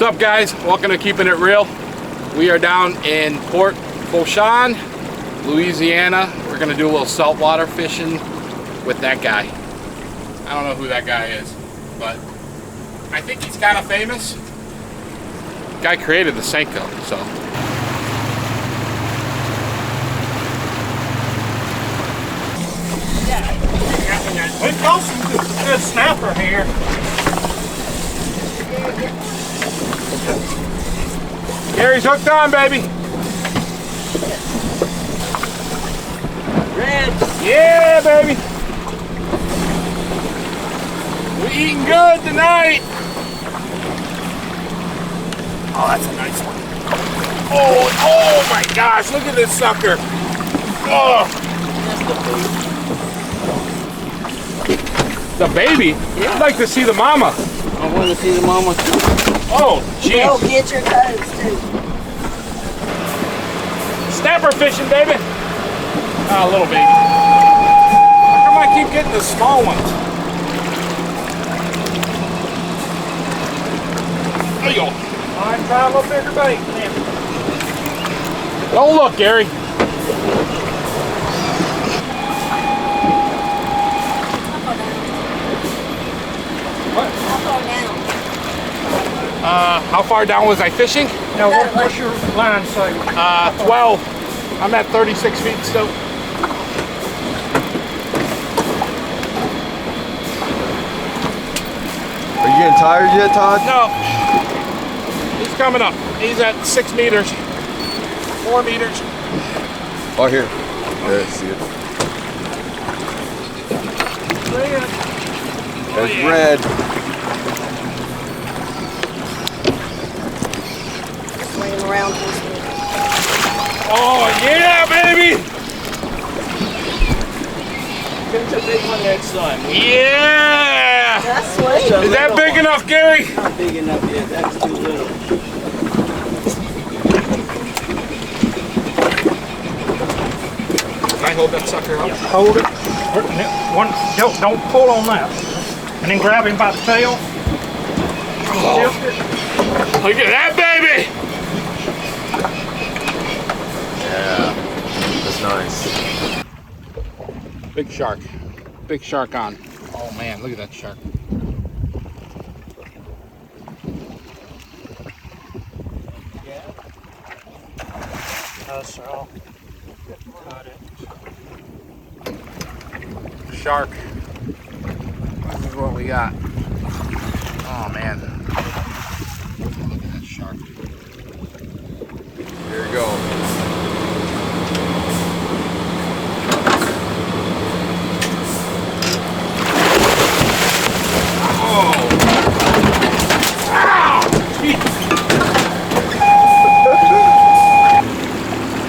What's up, guys? Welcome to Keeping It Real. We are down in Port Fourchon, Louisiana. We're gonna do a little saltwater fishing with that guy. I don't know who that guy is, but I think he's kind of famous. The guy created the Senko, so. We've got some good snapper here. Gary's hooked on, baby. Red. Yeah, baby. We're eating good tonight. Oh, that's a nice one. Oh my gosh, look at this sucker. Oh. The baby? Yeah. I'd like to see the mama. I want to see the mama too. Oh, geez. They'll get your toes too. Snapper fishing, baby. Ah, little baby. How come I keep getting the small ones? There you go. All right, try a little bigger bait then. Don't look, Gary. How far down was I fishing? Now, what's your line say? 12. I'm at 36 feet still. Are you getting tired yet, Todd? No. He's coming up. He's at 6 meters. 4 meters. Oh, here. There, see it. Red. There's yeah. red. Swing him around this way. Oh, yeah, baby. Catch a big one next time. Yeah. That's sweet. Is that big enough, Gary? Not big enough yet. That's too little. Can I hold that sucker up? Hold it. Don't pull on that. And then grab him by the tail. Tilt it. Look at that, baby. Yeah, that's nice. Big shark. Big shark on. Oh, man, look at that shark. So got it. Shark. This is what we got. Oh, man. Look at that shark. Here we go.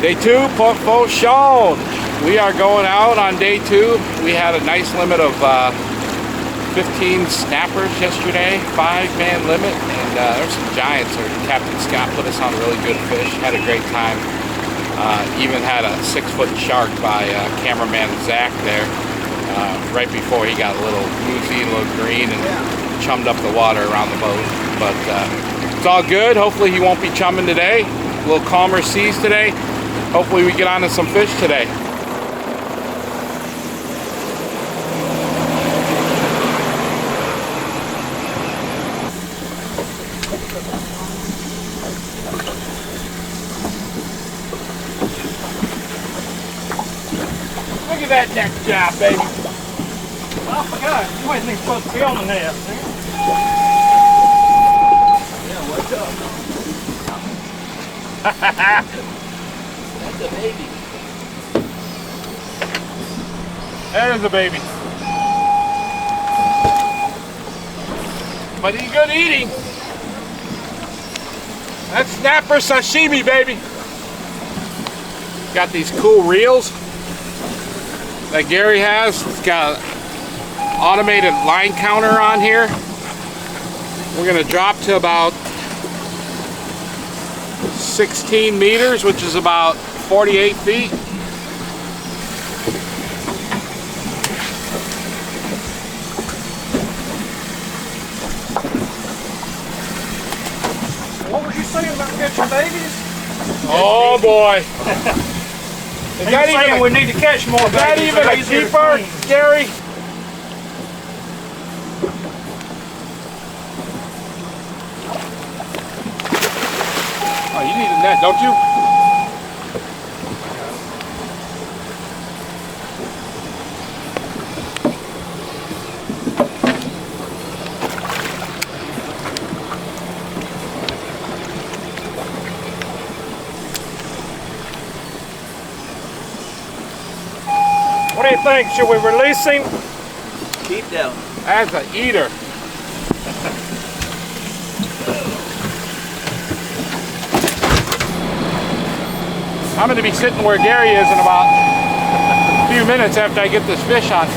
Day 2, Port Fourchon. We are going out on day 2. We had a nice limit of 15 snappers yesterday, 5-man limit, and there's some giants there. Captain Scott put us on a really good fish, had a great time. Even had a 6-foot shark by cameraman Zach there right before he got a little woozy, a little green, and chummed up the water around the boat. But it's all good. Hopefully he won't be chumming today. A little calmer seas today. Hopefully we get onto some fish today. Look at that neck job, baby. I forgot. You wasn't even supposed to be on the net. Yeah, what's up? That's a baby. There's a baby. But he's good eating. That's snapper sashimi, baby. Got these cool reels that Gary has. It's got an automated line counter on here. We're gonna drop to about 16 meters, which is about 48 feet. What was you saying about catching babies? Oh boy. Is You're that saying even we need to catch more is that babies. even They're a easier to keeper, clean. Gary? Oh, you need a net, don't you? What do you think? Should we release him? Keep down. That's an eater. I'm going to be sitting where Gary is in about a few minutes after I get this fish on.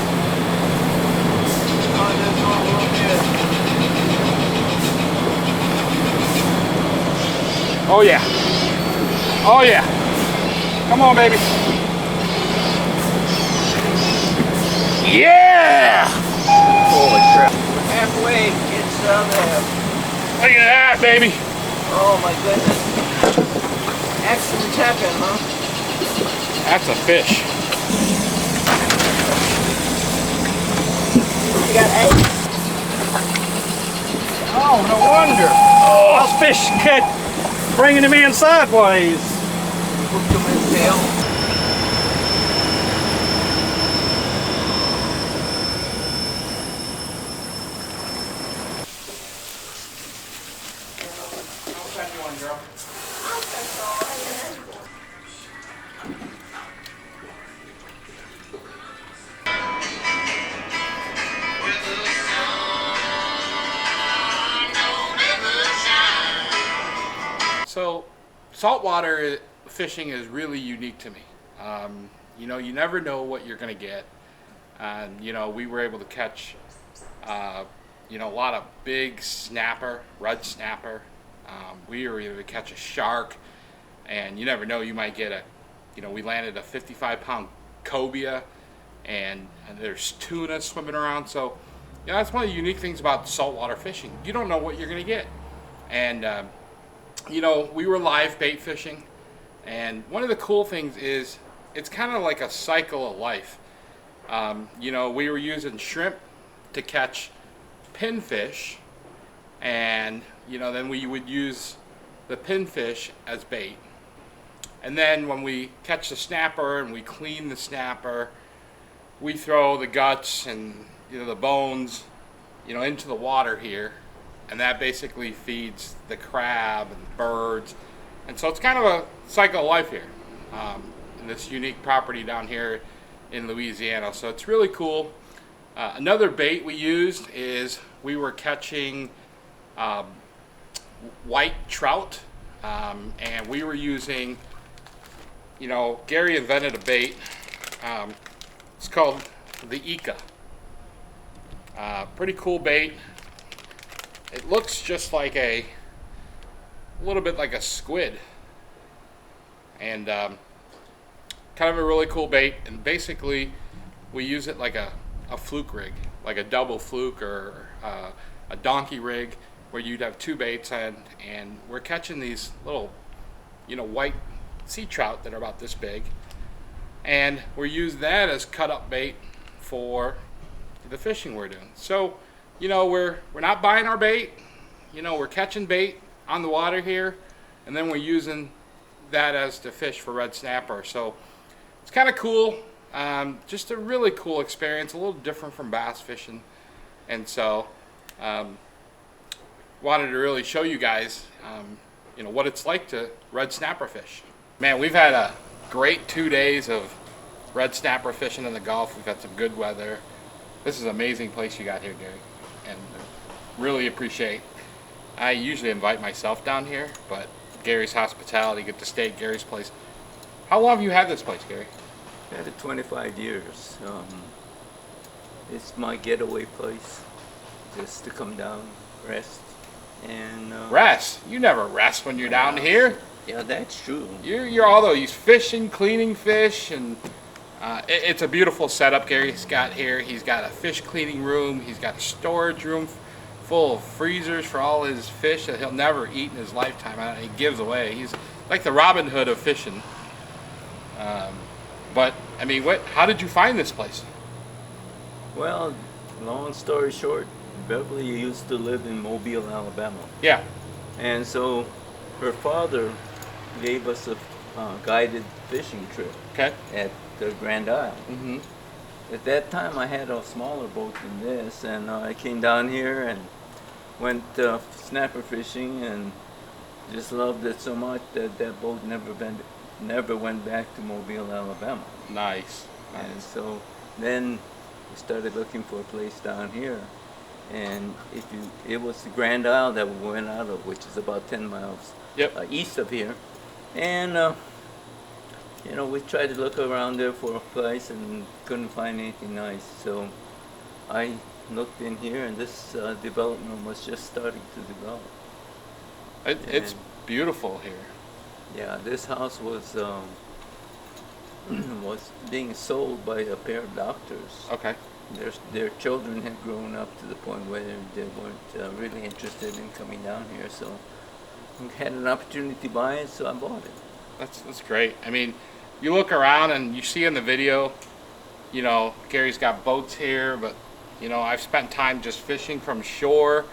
Oh yeah. Oh yeah. Come on, baby. Yeah! Holy crap. Halfway, it's there. Look at that, baby. Oh my goodness. Excellent tapping, huh? That's a fish. You got 8. Oh, no wonder. Oh, those fish catch, bringing him in sideways. Hooked him in the tail. I'll send you one, girl. I'm so sorry. So, saltwater fishing is really unique to me. You know, you never know what you're going to get. You know, we were able to catch, you know, a lot of big snapper, red snapper. We were able to catch a shark, and you never know, you might get a, you know, we landed a 55-pound cobia, and there's tuna swimming around. So, you know, that's one of the unique things about saltwater fishing. You don't know what you're going to get. And, you know, we were live bait fishing, and one of the cool things is it's kind of like a cycle of life. You know, we were using shrimp to catch pinfish, and you know, then we would use the pinfish as bait. And then when we catch the snapper and we clean the snapper, we throw the guts and, you know, the bones, you know, into the water here, and that basically feeds the crab and the birds. And so it's kind of a cycle of life here, in this unique property down here in Louisiana. So it's really cool. Another bait we used is we were catching white trout, and we were using, you know, Gary invented a bait. It's called the Ika. Pretty cool bait. It looks just like a little bit like a squid, and kind of a really cool bait. And basically we use it like a fluke rig, like a double fluke or a donkey rig, where you'd have two baits, and we're catching these little, you know, white sea trout that are about this big, and we're using that as cut up bait for the fishing we're doing. So, you know, we're not buying our bait, you know, we're catching bait on the water here, and then we're using that as to fish for red snapper. So it's kind of cool. Just a really cool experience, a little different from bass fishing. And so wanted to really show you guys, you know, what it's like to red snapper fish. Man, we've had a great 2 days of red snapper fishing in the Gulf. We've had some good weather. This is an amazing place you got here, Gary, and really appreciate. I usually invite myself down here, but Gary's hospitality, get to stay at Gary's place. How long have you had this place, Gary? I had it 25 years. It's my getaway place, just to come down, rest, and Rest? You never rest when you're down here. Yeah, that's true. You're all those fishing, cleaning fish, and it's a beautiful setup Gary's got here. He's got a fish cleaning room. He's got a storage room full of freezers for all his fish that he'll never eat in his lifetime. And he gives away. He's like the Robin Hood of fishing. But I mean, how did you find this place? Well, long story short, Beverly used to live in Mobile, Alabama. Yeah. And so her father gave us a guided fishing trip Okay. at the Grand Isle. Mm-hmm. At that time, I had a smaller boat than this, and I came down here and went snapper fishing, and just loved it so much that that boat never went back to Mobile, Alabama. Nice. And so then we started looking for a place down here, and it was the Grand Isle that we went out of, which is about 10 miles Yep. east of here, and we tried to look around there for a place and couldn't find anything nice. So I looked in here, and this development was just starting to develop. It's beautiful here. Yeah, this house was was being sold by a pair of doctors. Okay. Their children had grown up to the point where they weren't really interested in coming down here, so we had an opportunity to buy it, so I bought it. That's great. I mean, you look around and you see in the video, Gary's got boats here, but I've spent time just fishing from shore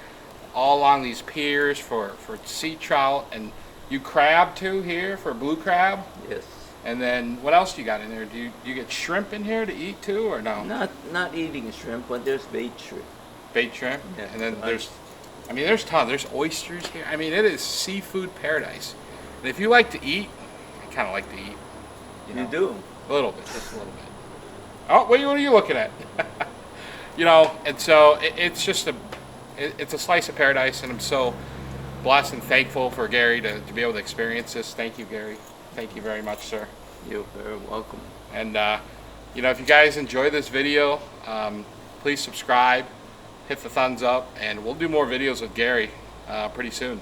all along these piers for sea trout, and you crab too here for blue crab. Yes. And then what else you got in there? Do you get shrimp in here to eat too, or no? Not eating shrimp, but there's bait shrimp. Bait shrimp. Yeah. And then there's tons. There's oysters here. I mean, it is seafood paradise. And if you like to eat, I kind of like to eat. You do? A little bit, just a little bit. Oh, what are you looking at? And so it's just it's a slice of paradise, and I'm so blessed and thankful for Gary to be able to experience this. Thank you, Gary. Thank you very much, sir. You're very welcome. And if you guys enjoy this video, please subscribe, hit the thumbs up, and we'll do more videos with Gary pretty soon.